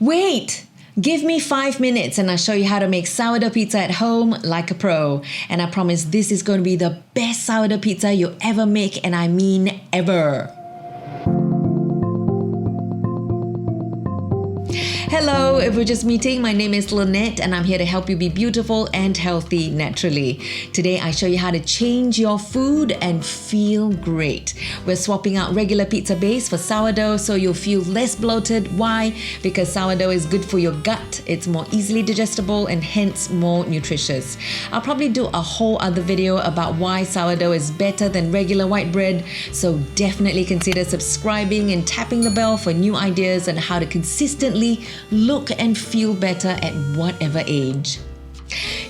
Wait! Give me 5 minutes and I'll show you how to make sourdough pizza at home like a pro. And I promise this is going to be the best sourdough pizza you ever make, and I mean ever. Hello, if we're just meeting, my name is Lynette and I'm here to help you be beautiful and healthy naturally. Today I show you how to change your food and feel great. We're swapping out regular pizza base for sourdough so you'll feel less bloated. Why? Because sourdough is good for your gut, it's more easily digestible and hence more nutritious. I'll probably do a whole other video about why sourdough is better than regular white bread, so definitely consider subscribing and tapping the bell for new ideas on how to consistently look and feel better at whatever age.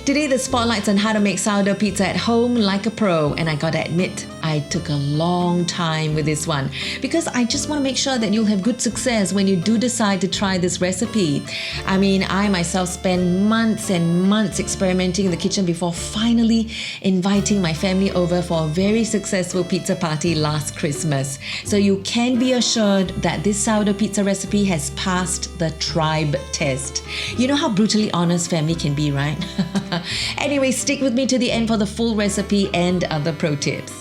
Today the spotlight's on how to make sourdough pizza at home like a pro, and I gotta admit, I took a long time with this one because I just want to make sure that you'll have good success when you do decide to try this recipe. I mean, I myself spent months and months experimenting in the kitchen before finally inviting my family over for a very successful pizza party last Christmas. So you can be assured that this sourdough pizza recipe has passed the tribe test. You know how brutally honest family can be, right? Anyway, stick with me to the end for the full recipe and other pro tips.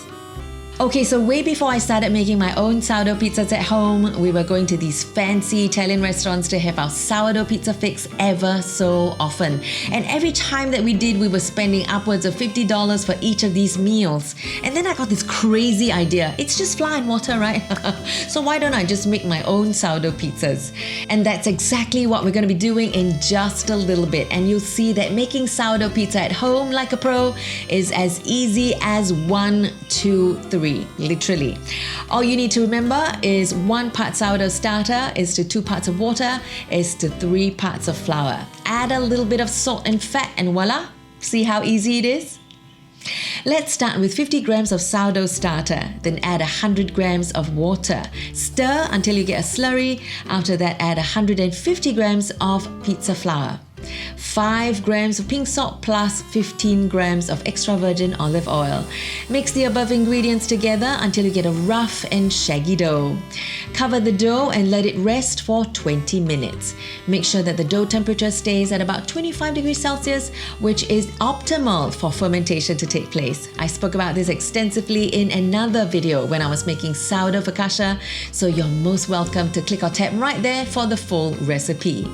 Okay, so way before I started making my own sourdough pizzas at home, we were going to these fancy Italian restaurants to have our sourdough pizza fix ever so often. And every time that we did, we were spending upwards of $50 for each of these meals. And then I got this crazy idea. It's just flour and water, right? So why don't I just make my own sourdough pizzas? And that's exactly what we're going to be doing in just a little bit. And you'll see that making sourdough pizza at home like a pro is as easy as 1, 2, 3. Literally. All you need to remember is 1 part sourdough starter is to 2 parts of water is to 3 parts of flour. Add a little bit of salt and fat and voila! See how easy it is? Let's start with 50 grams of sourdough starter, then add 100 grams of water. Stir until you get a slurry. After that, add 150 grams of pizza flour. 5 grams of pink salt plus 15 grams of extra virgin olive oil. Mix the above ingredients together until you get a rough and shaggy dough. Cover the dough and let it rest for 20 minutes. Make sure that the dough temperature stays at about 25 degrees Celsius, which is optimal for fermentation to take place. I spoke about this extensively in another video when I was making sourdough focaccia, so you're most welcome to click or tap right there for the full recipe.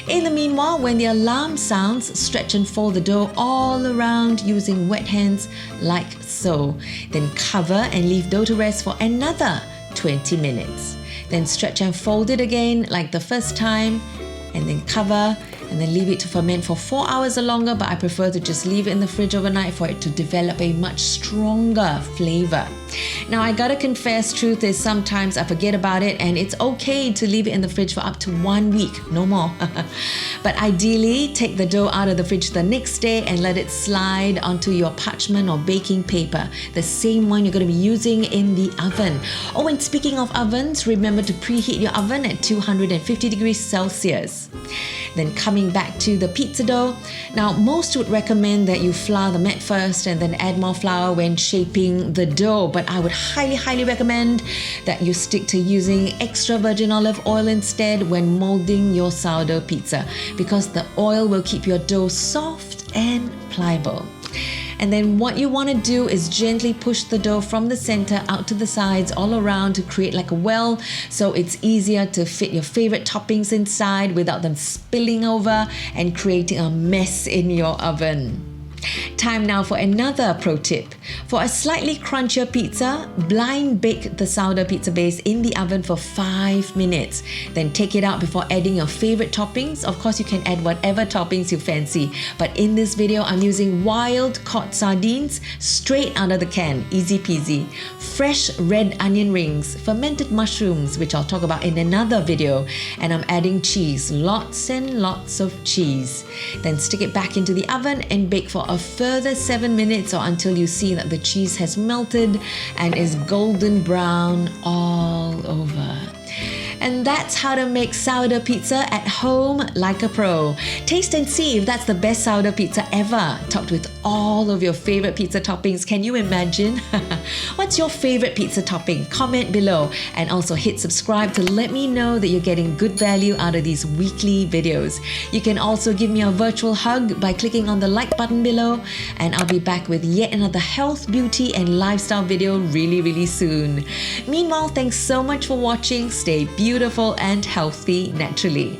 In the meanwhile, when the alarm sounds, stretch and fold the dough all around using wet hands like so. Then cover and leave dough to rest for another 20 minutes. Then stretch and fold it again like the first time, and then cover and then leave it to ferment for 4 hours or longer, but I prefer to just leave it in the fridge overnight for it to develop a much stronger flavor. Now I gotta confess, truth is sometimes I forget about it, and it's okay to leave it in the fridge for up to 1 week, no more. But ideally, take the dough out of the fridge the next day and let it slide onto your parchment or baking paper, the same one you're gonna be using in the oven. Oh, and speaking of ovens, remember to preheat your oven at 250 degrees Celsius. Then coming back to the pizza dough. Now, most would recommend that you flour the mat first and then add more flour when shaping the dough, but I would highly recommend that you stick to using extra virgin olive oil instead when molding your sourdough pizza, because the oil will keep your dough soft and pliable. And then what you want to do is gently push the dough from the center out to the sides all around to create like a well, so it's easier to fit your favorite toppings inside without them spilling over and creating a mess in your oven. Time now for another pro tip. For a slightly crunchier pizza, blind bake the sourdough pizza base in the oven for 5 minutes. Then take it out before adding your favorite toppings. Of course, you can add whatever toppings you fancy, but in this video, I'm using wild caught sardines straight out of the can, easy peasy. Fresh red onion rings, fermented mushrooms, which I'll talk about in another video, and I'm adding cheese, lots and lots of cheese. Then stick it back into the oven and bake for a further 7 minutes or until you see that the cheese has melted and is golden brown all over. And that's how to make sourdough pizza at home like a pro. Taste and see if that's the best sourdough pizza ever, topped with all of your favorite pizza toppings. Can you imagine? What's your favorite pizza topping? Comment below, and also hit subscribe to let me know that you're getting good value out of these weekly videos. You can also give me a virtual hug by clicking on the like button below, and I'll be back with yet another health, beauty and lifestyle video really soon. Meanwhile, thanks so much for watching. Stay beautiful and healthy naturally.